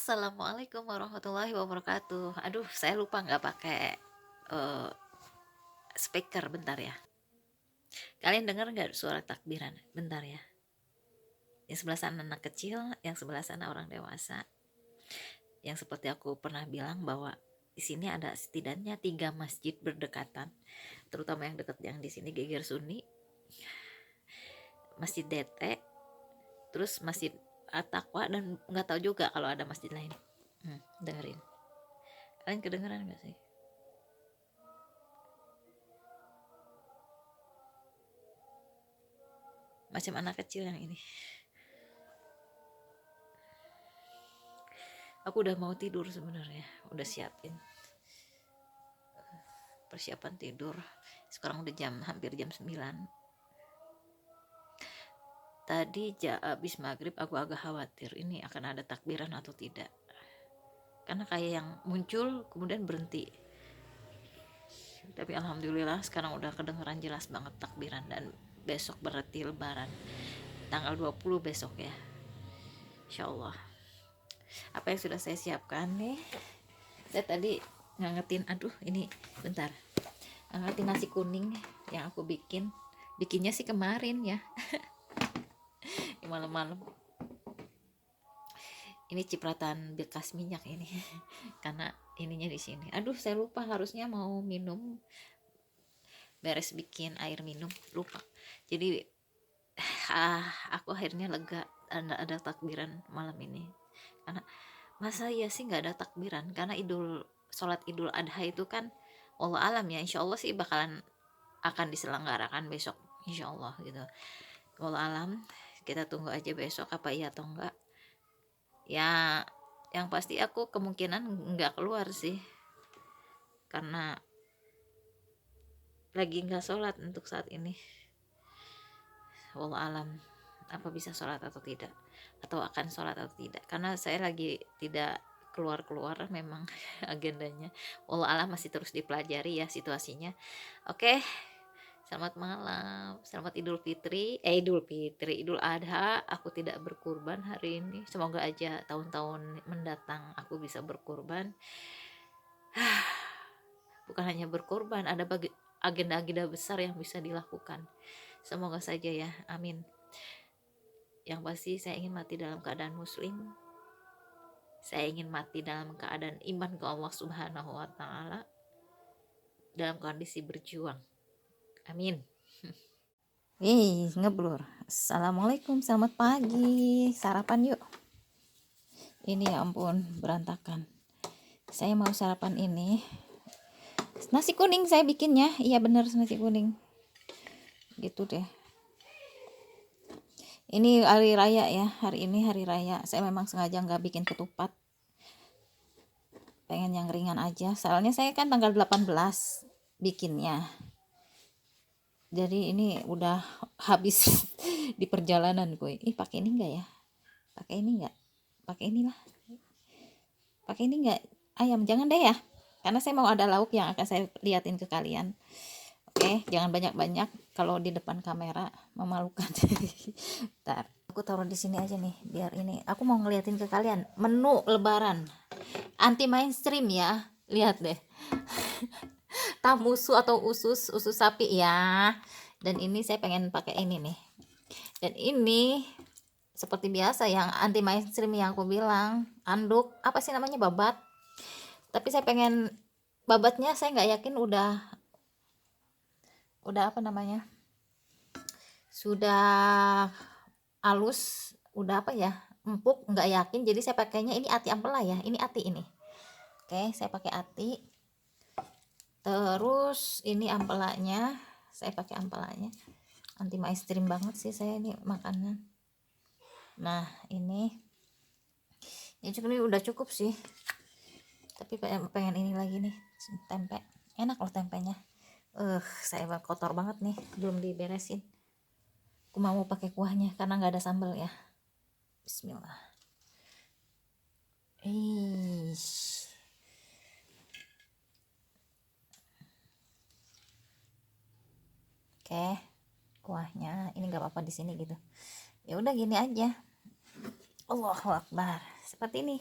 Assalamualaikum warahmatullahi wabarakatuh. Aduh, saya lupa nggak pakai eh, speaker. Bentar ya. Kalian dengar nggak suara takbiran? Bentar ya. Yang sebelah sana anak kecil, yang sebelah sana orang dewasa. Yang seperti aku pernah bilang bahwa di sini ada setidaknya 3 masjid berdekatan, terutama yang dekat yang di sini Geger Suni, Masjid DT, terus Masjid At-Taqwa, dan nggak tahu juga kalau ada masjid lain. Dengerin. Kalian kedengeran nggak sih? Macam anak kecil yang ini. Aku udah mau tidur sebenarnya, udah siapin persiapan tidur. Sekarang udah hampir jam 9. Tadi habis maghrib aku agak khawatir ini akan ada takbiran atau tidak, karena kayak yang muncul kemudian berhenti. Tapi alhamdulillah sekarang udah kedengeran jelas banget takbiran. Dan besok berarti lebaran, tanggal 20 besok ya, insyaallah. Apa yang sudah saya siapkan nih, saya tadi ngangetin, aduh ini bentar, ngangetin nasi kuning yang aku bikinnya sih kemarin ya. Malam-malam ini cipratan bekas minyak ini karena ininya di sini. Aduh, saya lupa, harusnya mau minum, beres bikin air minum lupa. Jadi aku akhirnya lega ada takbiran malam ini. Karena masa ya sih nggak ada takbiran, karena sholat idul adha itu kan Allah alam ya, insya Allah sih bakalan akan diselenggarakan besok insya Allah gitu. Allah alam, kita tunggu aja besok apa iya atau enggak ya. Yang pasti aku kemungkinan nggak keluar sih, karena lagi nggak sholat untuk saat ini. Wallah alam, apa bisa sholat atau tidak, atau akan sholat atau tidak, karena saya lagi tidak keluar-keluar memang agendanya. Wallah alam, masih terus dipelajari ya situasinya. Oke, selamat malam, selamat Idul Adha. Aku tidak berkurban hari ini, semoga aja tahun-tahun mendatang aku bisa berkurban. Bukan hanya berkorban, ada agenda-agenda besar yang bisa dilakukan. Semoga saja ya, amin. Yang pasti saya ingin mati dalam keadaan muslim. Saya ingin mati dalam keadaan iman ke Allah Subhanahu wa taala, dalam kondisi berjuang. Amin. Ngeblur. Assalamualaikum, selamat pagi. Sarapan yuk. Ini ya ampun, berantakan. Saya mau sarapan ini. Nasi kuning saya bikinnya. Iya bener, nasi kuning. Gitu deh. Ini hari raya ya, hari ini hari raya. Saya memang sengaja nggak bikin ketupat. Pengen yang ringan aja. Soalnya saya kan tanggal 18 bikinnya. Jadi ini udah habis di perjalanan gue. Pakai ini enggak ya? Pakai ini enggak? Pakai inilah. Pakai ini enggak? Ayam jangan deh ya. Karena saya mau ada lauk yang akan saya liatin ke kalian. Oke, jangan banyak-banyak kalau di depan kamera, memalukan. Bentar, aku taruh di sini aja nih biar ini. Aku mau ngeliatin ke kalian menu lebaran. Anti mainstream ya. Lihat deh. Tamusu atau usus sapi ya. Dan ini saya pengen pakai ini nih. Dan ini seperti biasa yang anti mainstream yang aku bilang, anduk apa sih namanya, babat. Tapi saya pengen babatnya, saya nggak yakin udah apa namanya, sudah halus, udah apa ya, empuk, nggak yakin. Jadi saya pakainya ini ati ampela ya, ini ati ini. Oke, saya pakai ati. Terus ini ampelanya, saya pakai ampelanya. Anti mainstream banget sih saya ini makanan. Nah ini udah cukup sih. Tapi pengen ini lagi nih, tempe. Enak loh tempenya. Saya kotor banget nih, belum diberesin. Aku mau pakai kuahnya karena nggak ada sambal ya. Bismillah. Oke, kuahnya ini nggak apa-apa di sini gitu. Ya udah gini aja. Allahu Akbar. Seperti ini.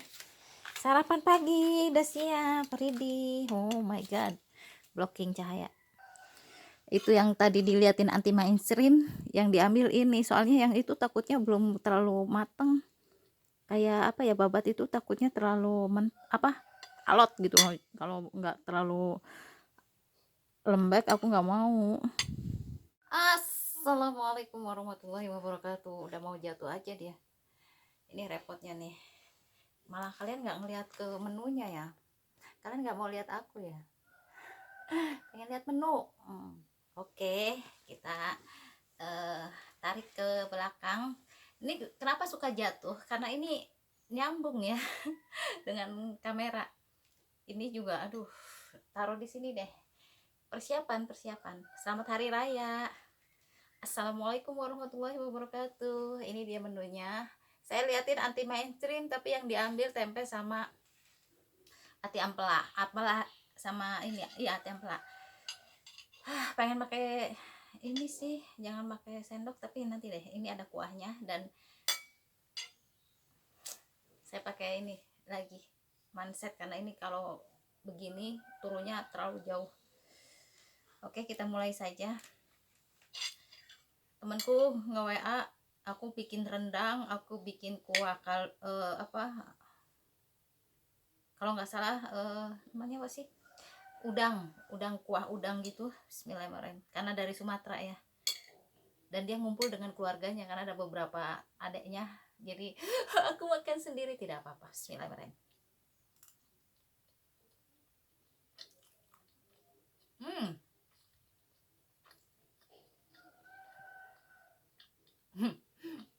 Sarapan pagi udah siap, ready. Oh my god, blocking cahaya. Itu yang tadi diliatin anti mainstream, yang diambil ini. Soalnya yang itu takutnya belum terlalu mateng. Kayak apa ya, babat itu takutnya terlalu alot gitu loh. Kalau nggak terlalu lembek aku nggak mau. Assalamualaikum warahmatullahi wabarakatuh. Udah mau jatuh aja dia. Ini repotnya nih. Malah kalian nggak ngeliat ke menunya ya. Kalian nggak mau lihat aku ya. Pengen lihat menu. Oke, kita tarik ke belakang. Ini kenapa suka jatuh? Karena ini nyambung ya dengan kamera. Ini juga, aduh, taruh di sini deh. Persiapan. Selamat Hari Raya. Assalamualaikum warahmatullahi wabarakatuh. Ini dia menunya. Saya liatin anti mainstream, tapi yang diambil tempe sama ati ampela sama ini ya, ati ampela. Pengen pakai ini sih, jangan pakai sendok, tapi nanti deh. Ini ada kuahnya dan saya pakai ini lagi manset karena ini kalau begini turunnya terlalu jauh. Oke, kita mulai saja. Temanku nge-WA, aku bikin rendang, aku bikin kuah kalau nggak salah namanya apa sih, udang kuah udang gitu. Bismillahirrahmanirrahim, karena dari Sumatera ya, dan dia ngumpul dengan keluarganya karena ada beberapa adiknya, jadi aku makan sendiri tidak apa-apa. Bismillahirrahmanirrahim.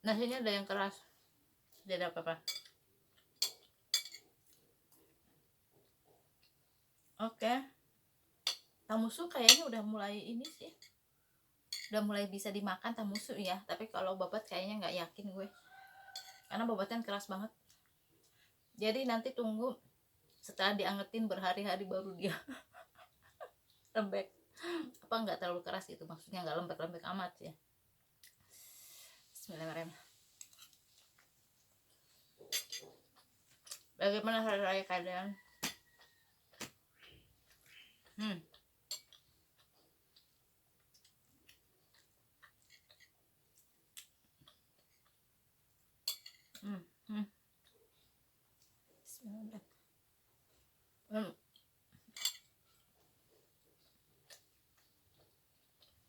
Nasinya ada yang keras, tidak apa-apa. Oke, tamusu kayaknya udah mulai ini sih, udah mulai bisa dimakan tamusu ya, tapi kalau babat kayaknya nggak yakin gue, karena babatnya keras banget. Jadi nanti tunggu setelah diangetin berhari-hari baru dia lembek. Apa nggak terlalu keras gitu, maksudnya nggak lembek-lembek amat ya. Bismillahirrahmanirrahim. Bagaimana hari raya kalian?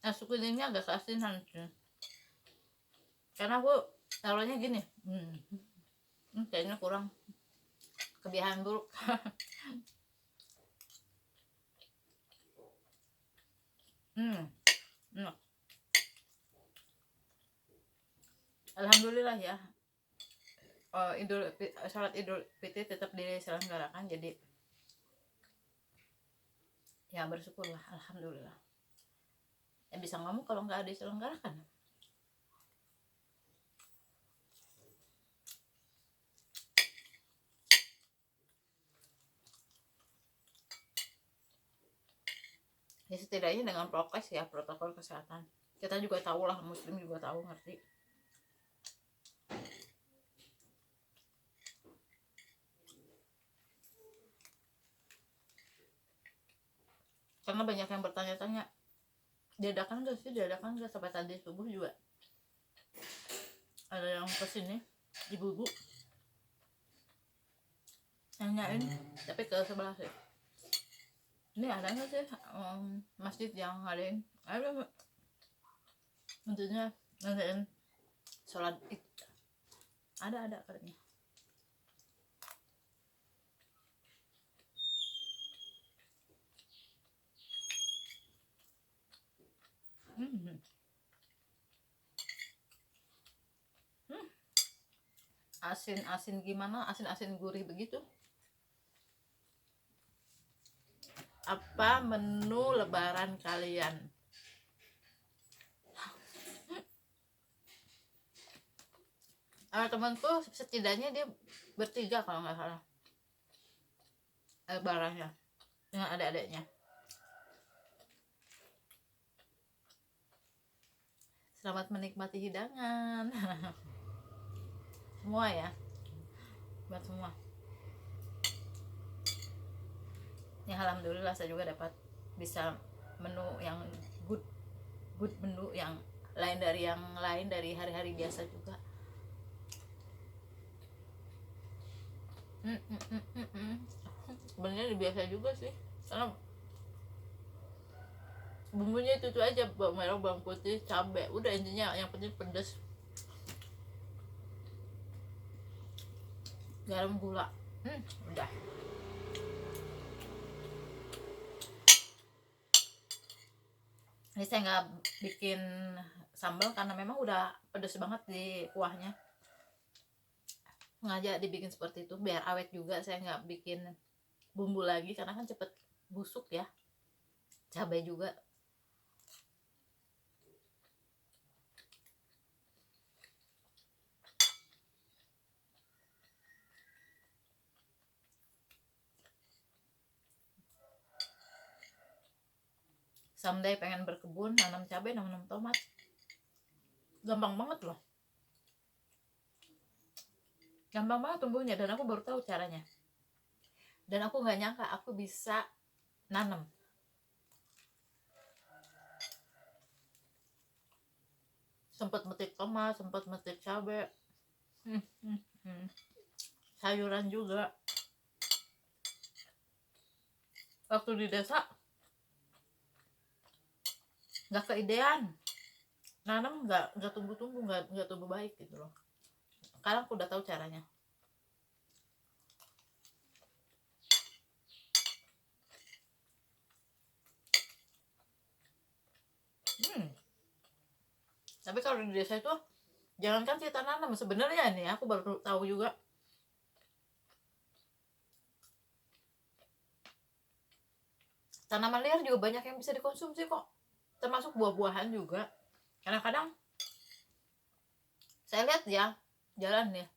Nasi kuningnya agak keasinan sih, karena aku taruhnya gini. Kayaknya kurang, kebiasaan buruk. Alhamdulillah ya, sholat Idul Fitri tetap diselenggarakan, jadi ya bersyukurlah, alhamdulillah. Ya bisa ngomong kalau nggak ada diselenggarakan. Ya setidaknya dengan prokes ya, protokol kesehatan. Kita juga tahu lah, muslim juga tahu, ngerti. Karena banyak yang bertanya-tanya, diadakan gak sih, sampai tadi subuh juga ada yang kesini, ibu-ibu nanyain, tapi ke sebelah sih, ini ada nggak sih masjid yang ngadain, ada maksudnya ngadain sholat id, ada katanya. Asin gimana, asin gurih begitu. Apa menu lebaran kalian? Temanku setidaknya dia bertiga kalau nggak salah lebarannya dengan adik-adiknya. Selamat menikmati hidangan. Semua ya, buat semua. Ya alhamdulillah saya juga dapat bisa menu yang good good menu yang lain dari hari-hari biasa juga. Sebenarnya biasa juga sih, karena bumbunya itu aja, bawang merah, bawang putih, cabai, udah intinya yang penting pedas, garam, gula, udah. Ini saya nggak bikin sambal karena memang udah pedas banget di kuahnya, sengaja dibikin seperti itu biar awet juga. Saya nggak bikin bumbu lagi karena kan cepet busuk ya, cabai juga. Someday pengen berkebun, nanam cabai, nanam tomat, gampang banget loh, gampang banget tumbuhnya, dan aku baru tahu caranya, dan aku nggak nyangka aku bisa nanam. Sempat metik tomat, sempat metik cabai, sayuran juga. Waktu di desa nggak keidean, nanam nggak tumbuh-tumbuh, nggak tumbuh baik gitu loh. Sekarang aku udah tahu caranya. Tapi kalau di desa itu jangankan kita nanam, sebenarnya nih aku baru tahu juga, tanaman liar juga banyak yang bisa dikonsumsi kok, termasuk buah-buahan juga. Kadang-kadang saya lihat ya jalan ya,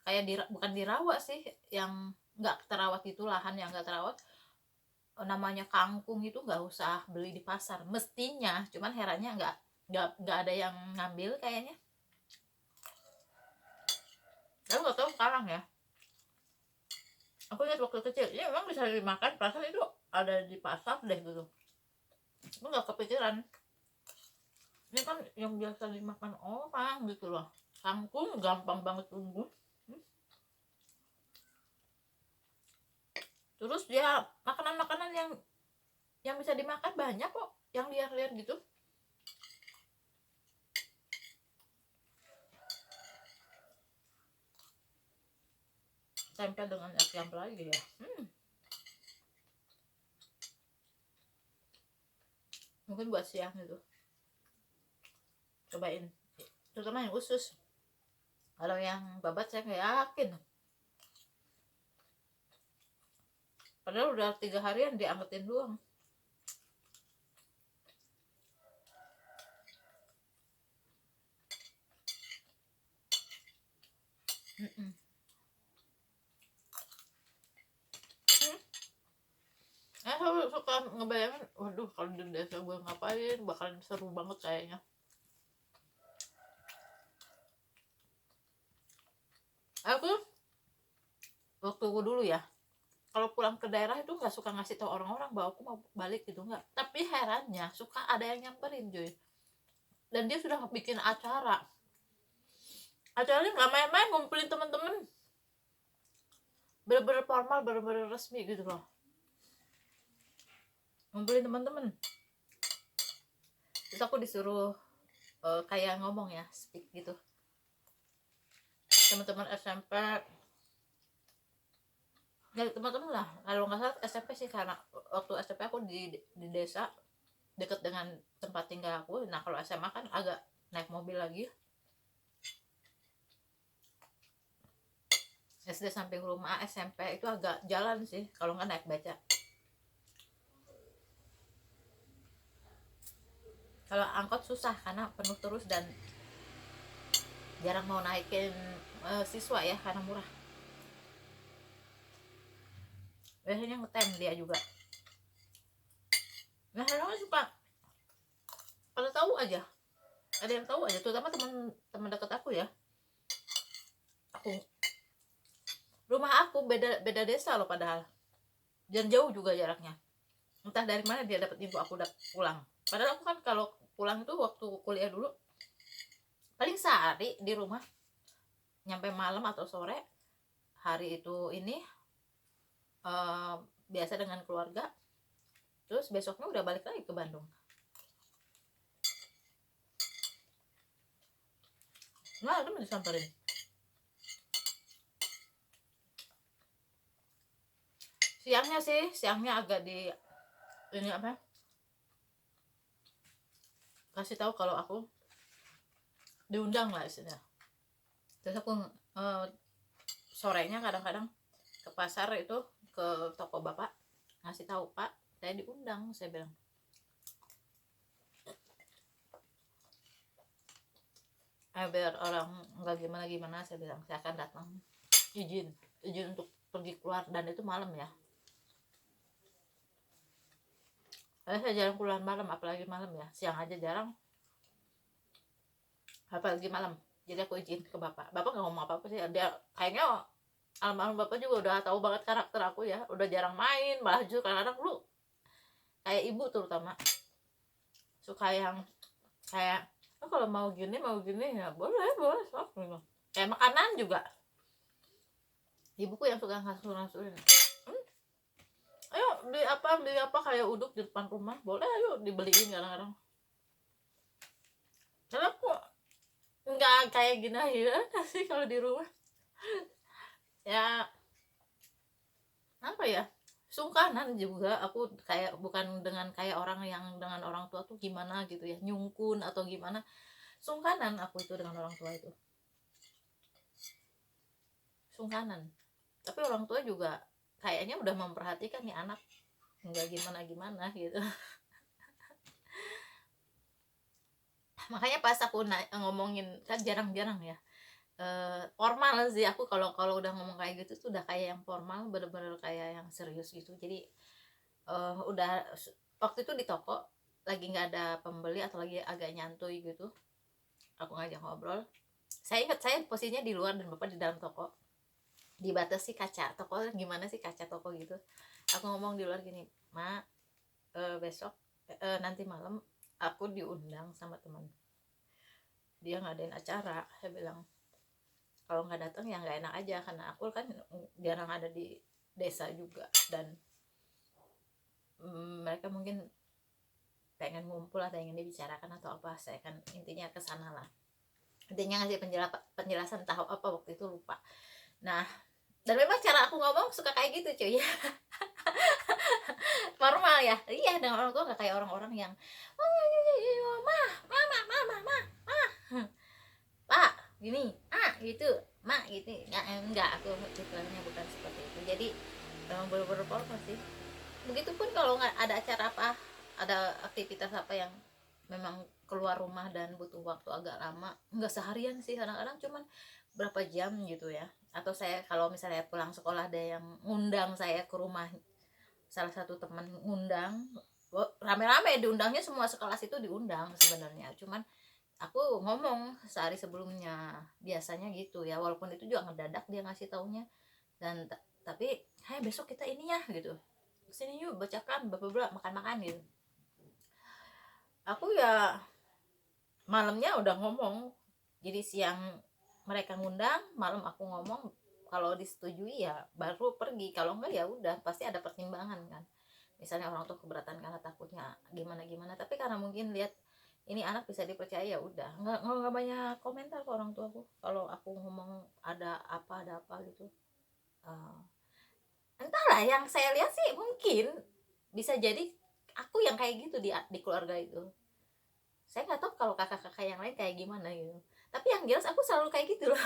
kayak bukan dirawat sih, yang nggak terawat itu, lahan yang nggak terawat, namanya kangkung itu nggak usah beli di pasar mestinya, cuman herannya nggak ada yang ngambil kayaknya. Saya nggak tahu sekarang ya. Aku lihat waktu kecil ini memang bisa dimakan, perasaan itu ada di pasar deh gitu, aku nggak kepikiran ini kan yang biasa dimakan orang gitu loh. Kangkung gampang banget tumbuh. Terus dia makanan-makanan yang bisa dimakan banyak kok, yang liar-liar gitu. Tempe dengan ayam lagi ya. Mungkin buat siang gitu. Cobain. Terutama yang usus. Kalau yang babat saya nggak yakin. Padahal udah 3 harian diangetin doang. Aku suka ngebayangin, waduh kalau di desa gue ngapain, bakalan seru banget kayaknya. Aku waktu gue dulu ya, kalau pulang ke daerah itu nggak suka ngasih tau orang-orang bahwa aku mau balik gitu, nggak. Tapi herannya suka ada yang nyamperin Joy, dan dia sudah bikin acaranya nggak main-main, ngumpulin temen-temen, bener-bener formal, bener-bener resmi gitu loh, ngumpulin temen-temen. Terus aku disuruh kayak ngomong ya, speak gitu, teman-teman SMP ya, teman-teman lah, kalau nggak salah SMP sih, karena waktu SMP aku di desa deket dengan tempat tinggal aku. Nah kalau SMA kan agak naik mobil lagi, SD sampai rumah, SMP itu agak jalan sih kalau nggak naik beca. Kalau angkot susah karena penuh terus, dan jarang mau naikin siswa ya karena murah, biasanya ngetem dia juga. Nah orang suka pada tahu aja, ada yang tahu aja, terutama teman dekat aku ya. Rumah aku beda beda desa loh padahal, dan jauh juga jaraknya. Entah dari mana dia dapat info aku udah pulang. Padahal aku kan kalau pulang itu waktu kuliah dulu paling sehari di rumah, nyampe malam atau sore. Hari itu ini biasa dengan keluarga, terus besoknya udah balik lagi ke Bandung. Nah, itu disamperin. Siangnya agak di ini apa? Kasih tahu kalau aku diundang lah istilahnya. Terus aku sorenya kadang-kadang ke pasar itu, ke toko bapak, ngasih tahu, Pak, saya diundang, saya bilang. Biar orang nggak gimana saya bilang, saya akan datang, izin untuk pergi keluar, dan itu malam ya. Saya jarang keluar malam, apalagi malam ya, siang aja jarang, apalagi malam. Jadi aku izin ke bapak nggak ngomong apa-apa sih, dia kayaknya almarhum bapak juga udah tahu banget karakter aku ya, udah jarang main, malah justru kadang-kadang lu kayak ibu terutama suka yang kayak, oh, kalau mau gini ya boleh sok gitu. Kayak makanan juga ibuku yang suka ngasuh-ngasuhin, ayo beli apa kayak uduk di depan rumah, boleh ayo dibeliin kadang-kadang. Karena aku nggak kayak gini ya sih kalau di rumah ya, apa ya, sungkanan juga aku, kayak bukan dengan kayak orang yang dengan orang tua tuh gimana gitu ya, nyungkun atau gimana. Sungkanan aku itu dengan orang tua itu, sungkanan. Tapi orang tua juga kayaknya udah memperhatikan nih anak, nggak gimana gitu. Makanya pas aku ngomongin, kan jarang-jarang ya formal sih aku, kalau udah ngomong kayak gitu tuh udah kayak yang formal, bener-bener kayak yang serius gitu. Jadi udah waktu itu di toko lagi nggak ada pembeli atau lagi agak nyantui gitu, aku ngajak ngobrol. Saya ingat saya posisinya di luar dan bapak di dalam toko, dibatasi kaca toko, gimana sih kaca toko gitu. Aku ngomong di luar gini, Ma, besok nanti malam aku diundang sama teman, dia ngadain acara. Saya bilang, kalau nggak datang ya nggak enak aja, karena aku kan jarang ada di desa juga, dan mereka mungkin pengen ngumpul atau ingin dibicarakan atau apa. Saya kan intinya kesana lah, intinya ngasih penjelasan tahu apa waktu itu lupa. Nah, dan memang cara aku ngomong suka kayak gitu cuy. Formal ya, iya, dengan orang tua nggak kayak orang-orang yang pak gini gitu, mak gitu, enggak, aku tipikalnya bukan seperti itu. Jadi memang bener-bener formal sih. Begitupun kalau nggak ada acara apa, ada aktivitas apa yang memang keluar rumah dan butuh waktu agak lama, nggak seharian sih, kadang-kadang cuman berapa jam gitu ya. Atau saya kalau misalnya pulang sekolah ada yang ngundang saya ke rumah, salah satu teman ngundang, rame-rame diundangnya, semua sekelas itu diundang sebenarnya, cuman aku ngomong sehari sebelumnya biasanya gitu ya, walaupun itu juga ngedadak dia ngasih taunya. Dan tapi hey, besok kita ini ya gitu, kesini yuk bacakan bla makan-makan gitu. Aku ya malamnya udah ngomong, jadi siang mereka ngundang, malam aku ngomong, kalau disetujui ya baru pergi, kalau enggak ya udah pasti ada pertimbangan kan. Misalnya orang tuh keberatan karena takutnya gimana, tapi karena mungkin lihat ini anak bisa dipercaya, ya udah nggak banyak komentar ke orang tuaku kalau aku ngomong ada apa gitu. Entahlah, yang saya lihat sih mungkin bisa jadi aku yang kayak gitu di keluarga itu. Saya nggak tahu kalau kakak-kakak yang lain kayak gimana gitu, tapi yang jelas aku selalu kayak gitu loh.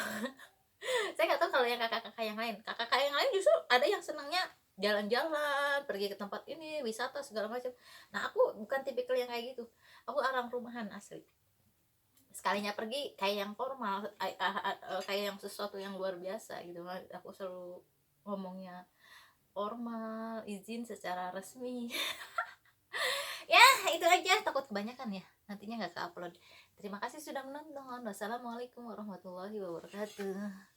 Saya nggak tahu kalau yang kakak-kakak yang lain, kakak-kakak yang lain justru ada yang senangnya jalan-jalan, pergi ke tempat ini, wisata segala macam. Nah, aku bukan tipikal yang kayak gitu, aku orang rumahan asli. Sekalinya pergi kayak yang formal, kayak yang sesuatu yang luar biasa gitu. Aku selalu ngomongnya formal, izin secara resmi. Ya itu aja, takut kebanyakan ya nantinya nggak ke upload. Terima kasih sudah menonton. Wassalamualaikum warahmatullahi wabarakatuh.